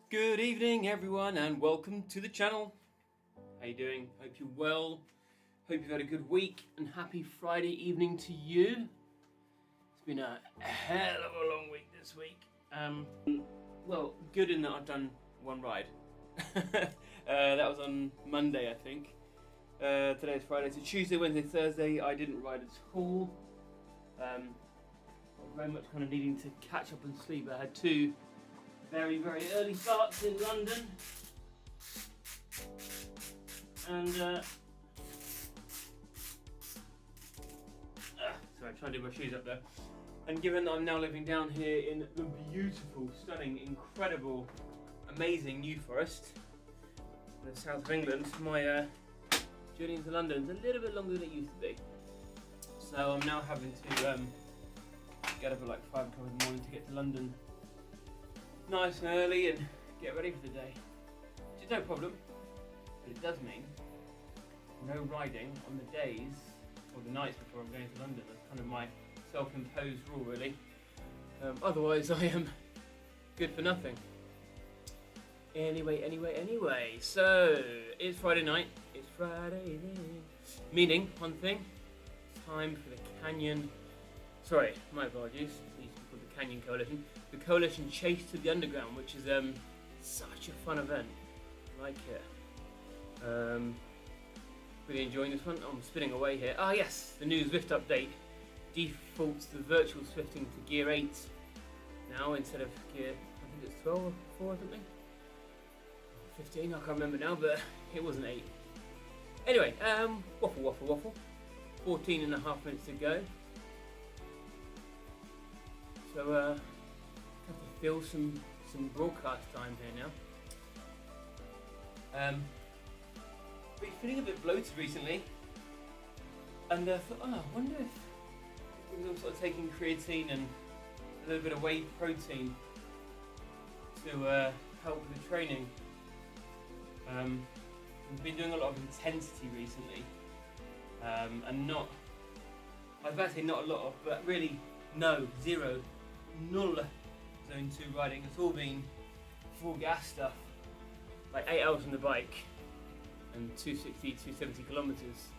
Good evening everyone and welcome to the channel. How you doing? Hope you're well. Hope you've had a good week and happy Friday evening to you. It's been a hell of a long week this week. Well, good in that I've done one ride. That was on Monday I think. Today is Friday, so Tuesday, Wednesday, Thursday I didn't ride at all. Very much kind of needing to catch up on sleep. I had two very early starts in London, and sorry, trying to do my shoes up there. And given that I'm now living down here in the beautiful, stunning, incredible, amazing New Forest, in the south of England, my journey into London is a little bit longer than it used to be. So I'm now having to get up at like 5 o'clock in the morning to get to London nice and early and get ready for the day, which is no problem, but it does mean no riding on the days or the nights before I'm going to London. That's kind of my self-imposed rule really. Otherwise I am good for nothing. Anyway, so it's Friday night, it's Friday then. Meaning, one thing, it's time for the Canyon, sorry, my apologies, it used to be called the Canyon Coalition. The Coalition Chase to the Underground, which is such a fun event. I like it. Really enjoying this one. Oh, I'm spinning away here. Ah yes, the new Zwift update defaults the virtual Zwifting to gear 8 now instead of gear, I think it's 12 or 4 or something. 15, I can't remember now, but it wasn't 8. Anyway, waffle. 14 and a half minutes to go. So have to fill some broadcast time here now. Been feeling a bit bloated recently, and thought, I wonder if I'm sort of taking creatine and a little bit of whey protein to help with the training. I've been doing a lot of intensity recently, and I was about to say not a lot of, but really zero, null zone 2 riding. It's all been full gas stuff, like 8 hours on the bike and 270 kilometers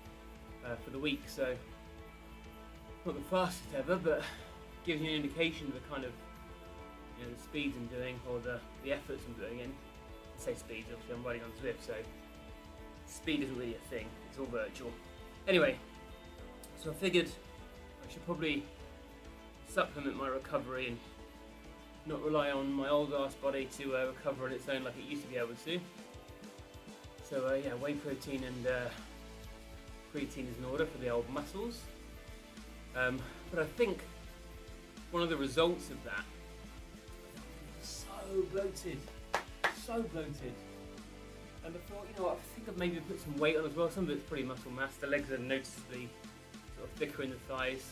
for the week. So not the fastest ever, but gives you an indication of the kind of the speeds I'm doing or the efforts I'm doing in. I say speeds, obviously I'm riding on Zwift, so speed isn't really a thing, it's all virtual. Anyway, so I figured I should probably supplement my recovery and not rely on my old ass body to recover on its own like it used to be able to. So yeah, whey protein and creatine is in order for the old muscles. But I think one of the results of that, so bloated, and I thought, I think I've maybe put some weight on as well. Some of it's pretty muscle mass. The legs are noticeably sort of thicker in the thighs.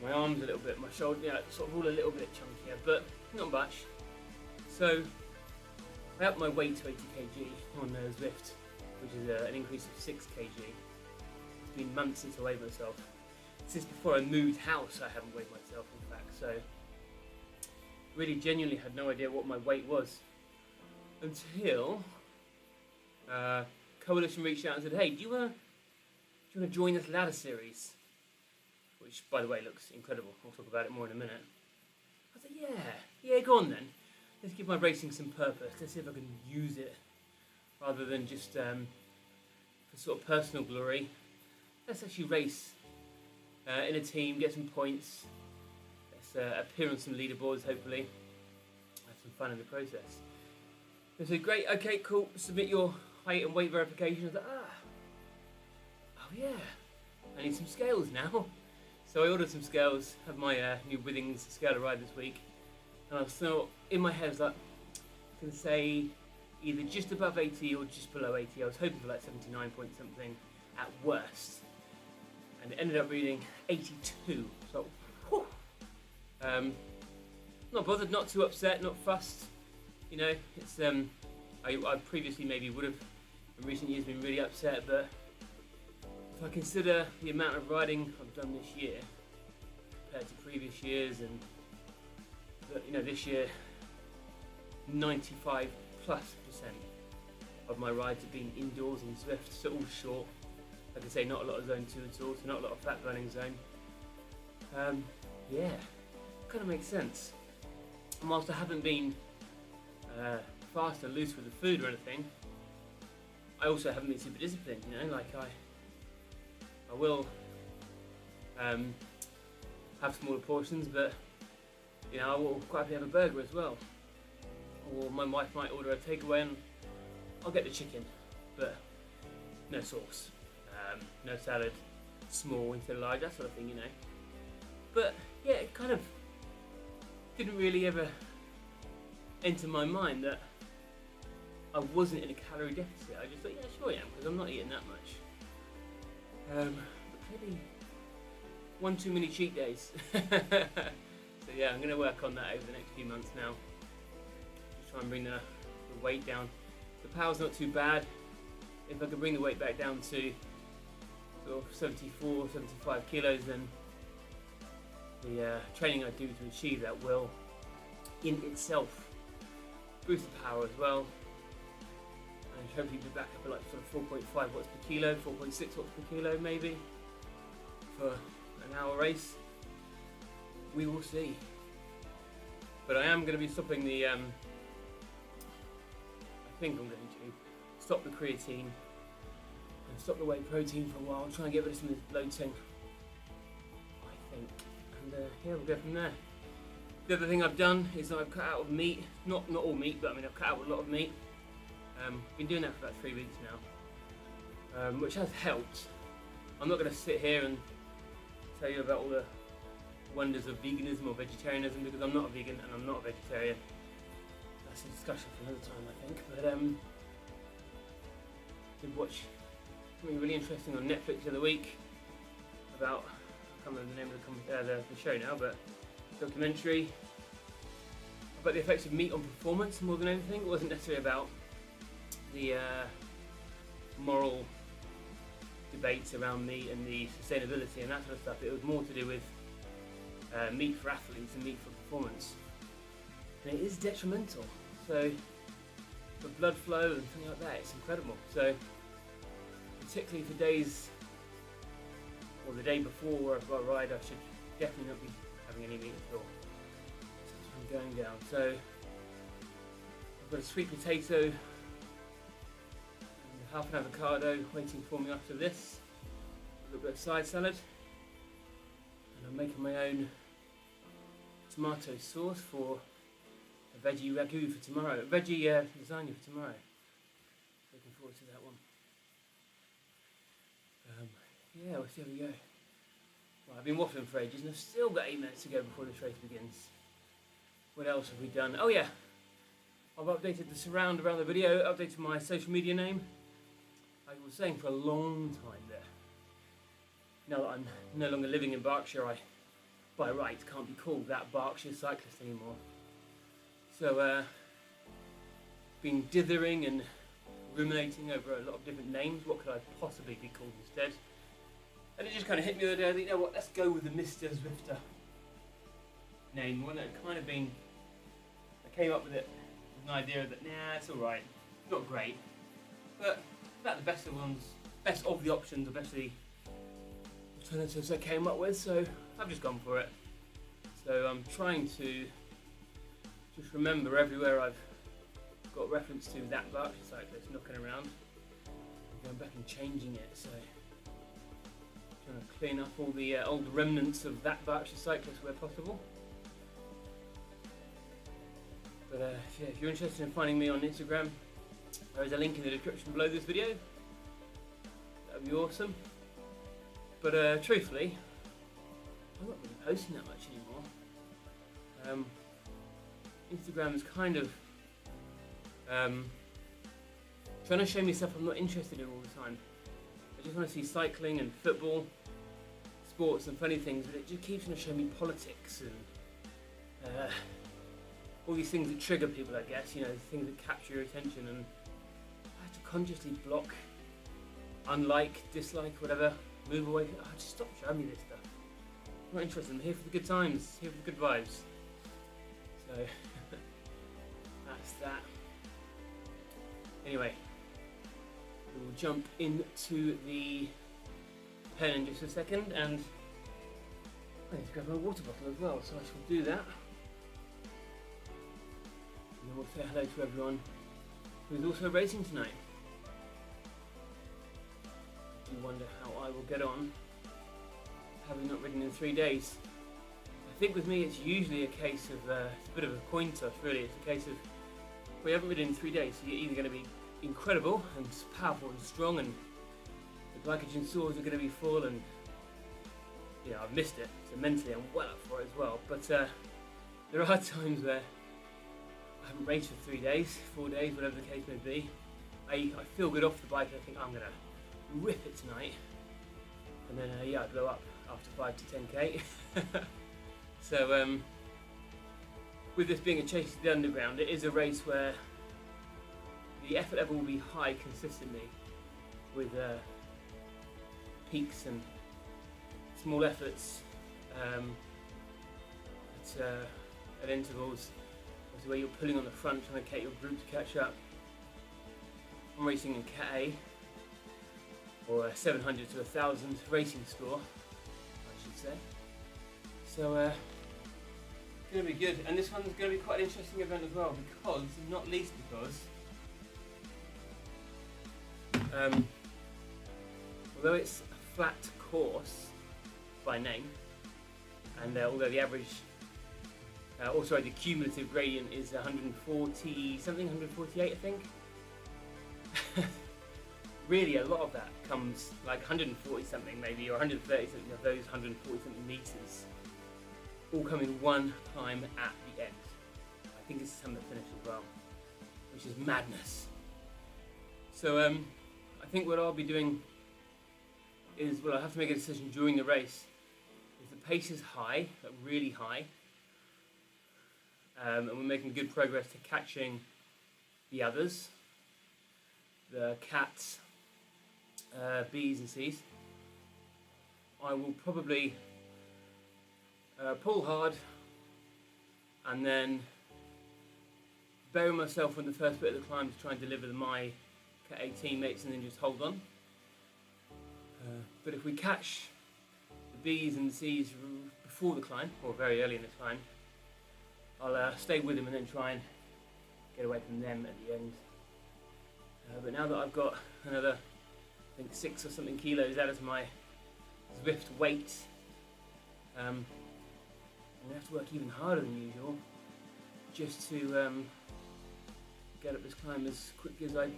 My arms a little bit, my shoulder, sort of all a little bit chunkier, but not much. So I upped my weight to 80 kg on Zwift, which is an increase of 6 kg. It's been months since I weighed myself. Since before I moved house, I haven't weighed myself, in fact. So really genuinely had no idea what my weight was until Coalition reached out and said, hey, do you want to join this ladder series? Which, by the way, looks incredible. I'll talk about it more in a minute. I said, yeah, go on then. Let's give my racing some purpose. Let's see if I can use it rather than just for sort of personal glory. Let's actually race in a team, get some points. Let's appear on some leaderboards, hopefully. Have some fun in the process. They said, great, okay, cool. Submit your height and weight verification. I was like, oh yeah, I need some scales now. So I ordered some scales, have my new Withings scale arrive this week, and I was still, in my head, I was like, I can say either just above 80 or just below 80. I was hoping for like 79 point something at worst, and it ended up reading 82, so whew. Not bothered, not too upset, not fussed, it's, I previously maybe would have, in recent years, been really upset, but if I consider the amount of riding I've done this year compared to previous years, and this year 95+% of my rides have been indoors in Zwift, so all short. Like I say, not a lot of zone 2 at all, so not a lot of fat burning zone. Yeah, kind of makes sense. And whilst I haven't been fast and loose with the food or anything, I also haven't been super disciplined, you know, like I will have smaller portions, but you know, I will quite happily have a burger as well. Or my wife might order a takeaway and I'll get the chicken, but no sauce, no salad, small instead of large, that sort of thing, you know. But yeah, it kind of didn't really ever enter my mind that I wasn't in a calorie deficit. I just thought, yeah, sure I am, because I'm not eating that much. But clearly, one too many cheat days. So yeah, I'm going to work on that over the next few months now. Just try and bring the weight down. The power's not too bad. If I could bring the weight back down to sort of 74, 75 kilos, then the training I do to achieve that will in itself boost the power as well, and hopefully be back up at like sort of 4.5 watts per kilo, 4.6 watts per kilo maybe for an hour race. We will see. But I am going to be stopping the I think I'm going to stop the creatine and stop the whey protein for a while, try and get rid of some of this bloating, I think. And yeah, we'll go from there. The other thing I've done is I've cut out of meat, not all meat, but I mean I've cut out a lot of meat. Been doing that for about 3 weeks now, which has helped. I'm not going to sit here and tell you about all the wonders of veganism or vegetarianism, because I'm not a vegan and I'm not a vegetarian. That's a discussion for another time, I think. But did watch something really interesting on Netflix the other week about, I can't remember the name of the show now, but documentary about the effects of meat on performance more than anything. It wasn't necessarily about the moral debates around meat and the sustainability and that sort of stuff. It was more to do with meat for athletes and meat for performance. And it is detrimental. So for blood flow and things like that, it's incredible. So particularly for days, or the day before where I've got a ride, I should definitely not be having any meat at all. So that's what I'm going down. So I've got a sweet potato and half an avocado waiting for me after this. A little bit of side salad. And I'm making my own tomato sauce for a veggie ragu for tomorrow. Veggie lasagna for tomorrow. Looking forward to that one. Yeah, we'll see how we go. Well, I've been waffling for ages and I've still got 8 minutes to go before this race begins. What else have we done? Oh yeah, I've updated the surround around the video, updated my social media name. I was saying for a long time there, now that I'm no longer living in Berkshire, I by right can't be called that Berkshire cyclist anymore. So been dithering and ruminating over a lot of different names. What could I possibly be called instead? And it just kind of hit me the other day. I think, you know what, let's go with the Mr. Zwifter name. One that had kind of been, I came up with it with an idea that, nah, it's alright. Not great. But about the best of ones, best of the options, or best of the alternatives I came up with. So I've just gone for it. So I'm trying to just remember everywhere I've got reference to that Berkshire cyclist knocking around. I'm going back and changing it. So trying to clean up all the old remnants of that Berkshire cyclist where possible. But yeah, if you're interested in finding me on Instagram, there is a link in the description below this video. That would be awesome. But truthfully, I'm not really posting that much anymore. Instagram is kind of trying to show me stuff I'm not interested in all the time. I just want to see cycling and football, sports and funny things, but it just keeps trying to show me politics and all these things that trigger people, I guess, you know, things that capture your attention, and I have to consciously block, unlike, dislike, whatever, move away. Oh, just stop showing me this stuff. I'm not interested. I'm here for the good times, here for the good vibes. So that's that. Anyway, we will jump into the pen in just a second, and I need to grab my water bottle as well, so I shall do that. And then we'll say hello to everyone who's also racing tonight. I do wonder how I will get on, having not ridden in 3 days. I think with me it's usually a case of, it's a bit of a coin toss really. It's a case of, if we haven't ridden in 3 days, so you're either going to be incredible and powerful and strong, and the glycogen stores are going to be full, and you know, I've missed it, so mentally I'm well up for it as well. But there are times where I haven't raced for 3 days, 4 days, whatever the case may be. I feel good off the bike, and I think I'm going to rip it tonight, and then yeah, I blow up after 5 to 10k. So with this being a chase to the underground, it is a race where the effort level will be high consistently, with peaks and small efforts at intervals, where you're pulling on the front trying to get your group to catch up. I'm racing in Cat A, or a 700 to 1000 racing score, I should say. So it's going to be good, and this one's going to be quite an interesting event as well, because, not least because, although it's a flat course by name, and although the average, the cumulative gradient is 140 something, 148 I think. Really a lot of that comes, like 140 something maybe, or 130 something of those 140 something meters all come in one time at the end. I think it's some that finish as well, which is madness. So I think what I'll be doing is, well, I'll have to make a decision during the race. If the pace is high, like really high, and we're making good progress to catching the others, the cats, B's and C's, I will probably pull hard and then bury myself on the first bit of the climb to try and deliver my Cat A teammates, and then just hold on. But if we catch the B's and the C's before the climb, or very early in the climb, I'll stay with them and then try and get away from them at the end. But now that I've got another, I think 6 or something kilos out of my Zwift weight, I'm going to have to work even harder than usual just to get up this climb as quickly as I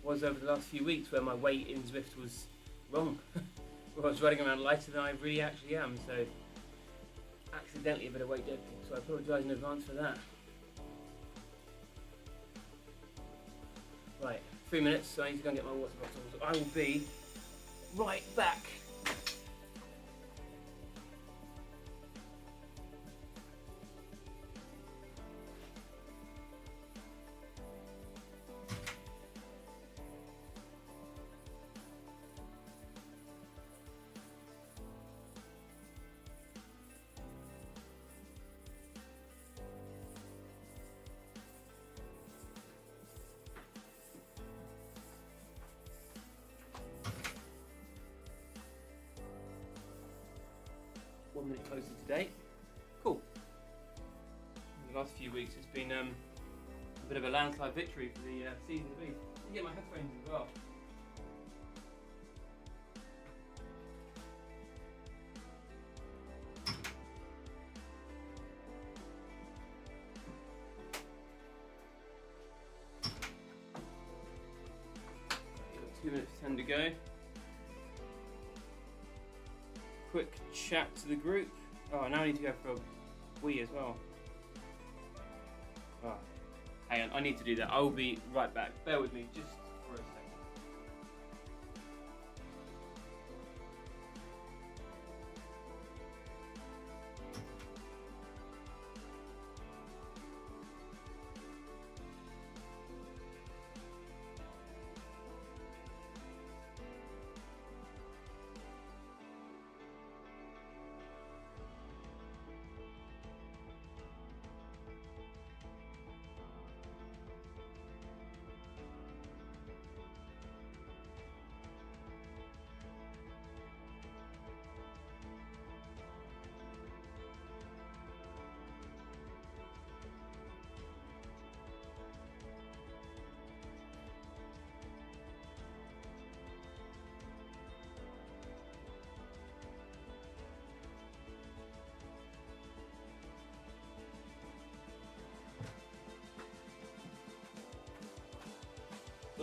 was over the last few weeks, where my weight in Zwift was wrong. Where I was riding around lighter than I really actually am, so accidentally a bit of weight deadlifting, so I apologise in advance for that. Right, 3 minutes, so I need to go and get my water bottle. So I will be right back. One minute closer today. Cool. In the last few weeks it's been a bit of a landslide victory for the season to be. I get my headphones as well. Got 2 minutes 10 to go. Quick chat to the group. Oh, now I need to go for a wee as well. Oh, hang on, I need to do that. I will be right back. Bear with me just for a second.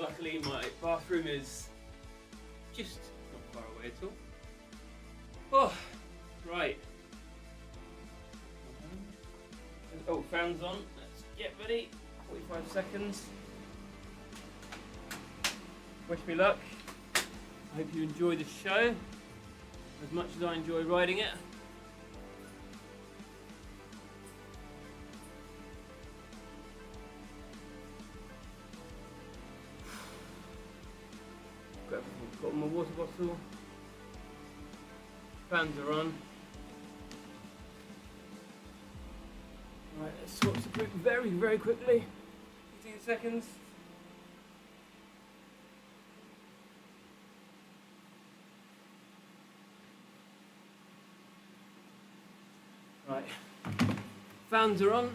luckily my bathroom is just not far away at all. Oh, right. Oh, fans on. Let's get ready. 45 seconds. Wish me luck. I hope you enjoy the show as much as I enjoy riding it. Got my water bottle. Fans are on. Right, let's swap the group very, very quickly. 15 seconds. Right, fans are on.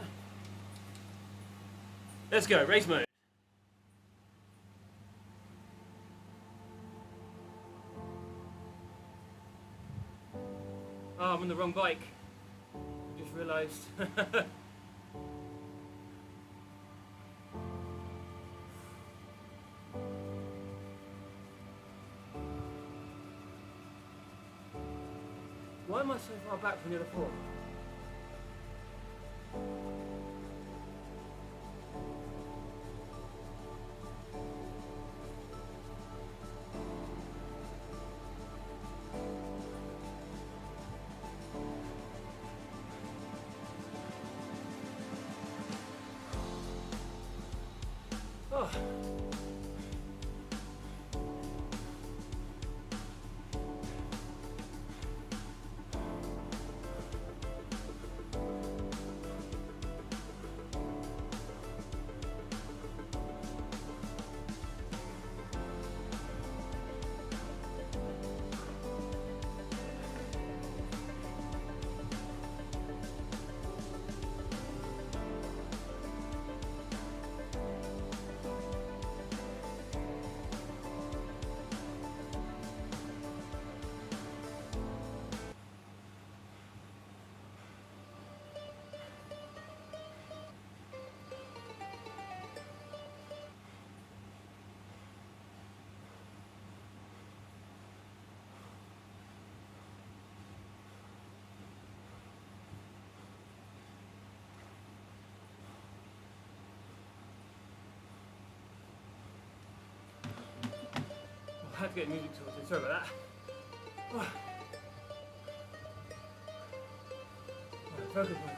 Let's go, race mode. Oh, I'm on the wrong bike. Just realised. Why am I so far back from the other four? Oh. I had to get music sorted, sorry about that. Oh. Right, focus, man.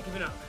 giving up.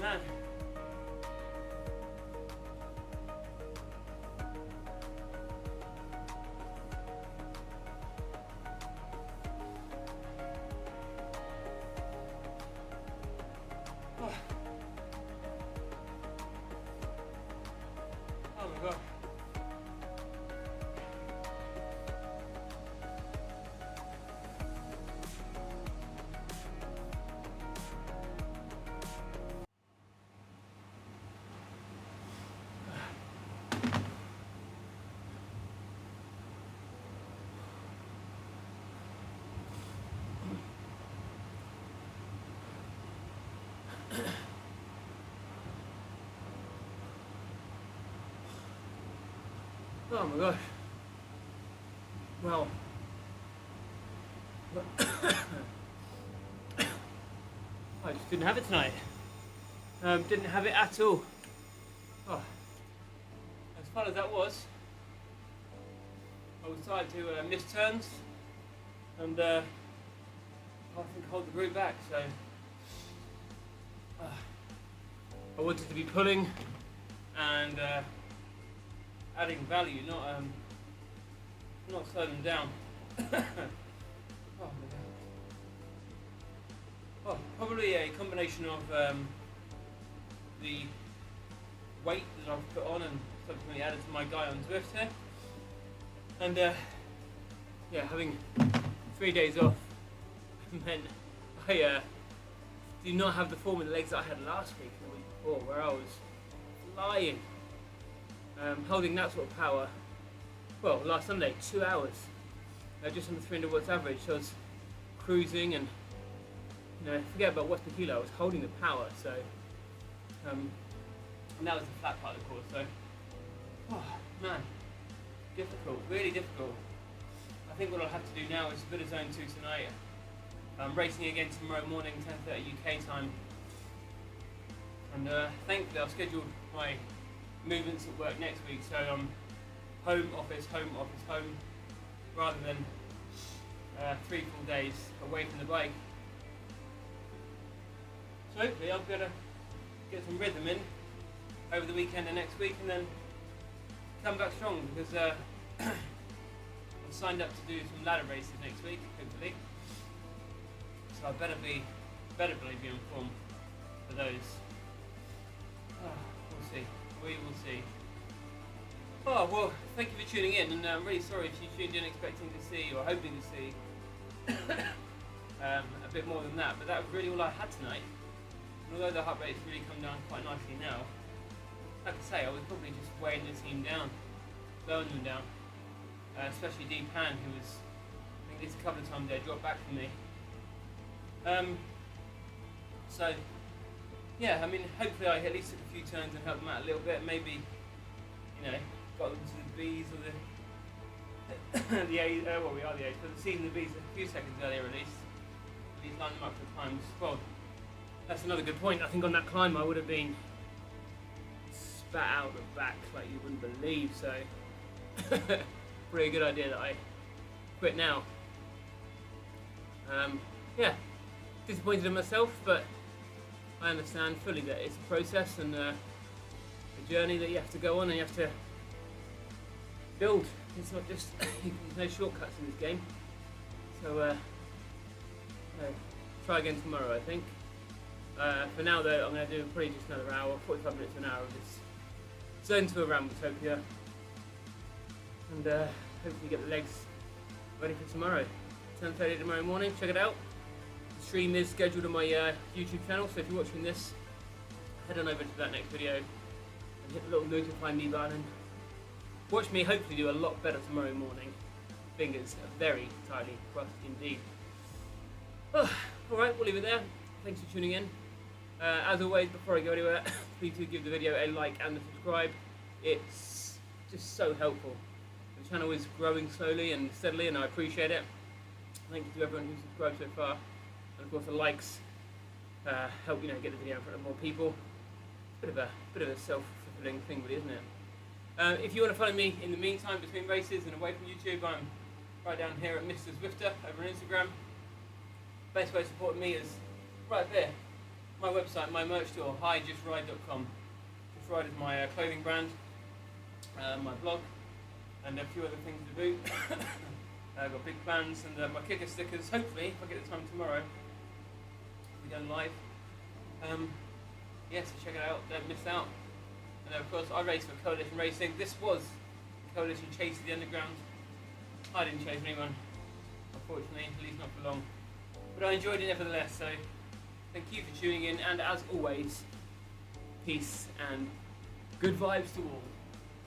man. Oh. Oh my god. Oh my gosh. Well, I just didn't have it tonight. Didn't have it at all. Oh. As fun as that was, I was tired to miss turns and I think hold the group back, so I wanted to be pulling and adding value, not slowing them down. Oh my god. Oh, probably a combination of the weight that I've put on and subsequently added to my guy on Zwift here, and yeah, having 3 days off meant I do not have the form in the legs that I had last week and the week before, where I was flying. Holding that sort of power, well, last Sunday, 2 hours, just under 300 watts average. So I was cruising and, forget about watts per kilo, I was holding the power, so, and that was the flat part of the course, so, oh man, difficult, really difficult. I think what I'll have to do now is a bit of zone 2 tonight. I'm racing again tomorrow morning, 10:30 UK time, and thankfully I've scheduled my movements at work next week, so I'm home, office, home, rather than 3 full days away from the bike. So hopefully I'll be able to get some rhythm in over the weekend and next week, and then come back strong, because I'm signed up to do some ladder races next week, hopefully. So I better be in form for those. We'll see. We will see. Oh, well, thank you for tuning in, and I'm really sorry if you tuned in expecting to see, or hoping to see, a bit more than that, but that was really all I had tonight. And although the heart rate's really come down quite nicely now, like I say, I was probably just weighing the team down, slowing them down, especially Deepan, who was, I think this a couple of times there, dropped back from me. So, yeah, I mean, hopefully I at least took a few turns and helped them out a little bit. Maybe, got them to the B's or the A's. Well, we are the A's, but seeing the B's a few seconds earlier at least. At least line them up for times. Well, that's another good point. I think on that climb I would have been spat out the back like you wouldn't believe. So, pretty good idea that I quit now. Yeah, disappointed in myself, but I understand fully that it's a process and a journey that you have to go on and you have to build. It's not just, there's no shortcuts in this game. So, try again tomorrow, I think. For now though, I'm going to do probably just another hour, 45 minutes to an hour of this zone 2 around Utopia. And hopefully get the legs ready for tomorrow. 10:30 tomorrow morning, check it out. The stream is scheduled on my YouTube channel, so if you're watching this, head on over to that next video and hit the little notify me button and watch me hopefully do a lot better tomorrow morning. Fingers very tightly crossed indeed. Alright, we'll leave it there. Thanks for tuning in. As always, before I go anywhere, please do give the video a like and a subscribe. It's just so helpful. The channel is growing slowly and steadily, and I appreciate it. Thank you to everyone who's subscribed so far, and of course the likes help get the video in front of more people. It's a bit of a self-fulfilling thing, really, isn't it? If you want to follow me in the meantime between races and away from YouTube, I'm right down here at Mr. Zwifter over on Instagram. Best way of supporting me is right there. my website, my merch store, justRide.com. Just Ride is my clothing brand, my blog, and a few other things to do. I've got big plans, and my kicker stickers, hopefully, if I get the time tomorrow, we go live. Yeah, so check it out, don't miss out. And of course, I race for Coalition Racing. This was Coalition Chase of the Underground. I didn't chase anyone, unfortunately, at least not for long. But I enjoyed it nevertheless, so thank you for tuning in, and as always, peace and good vibes to all.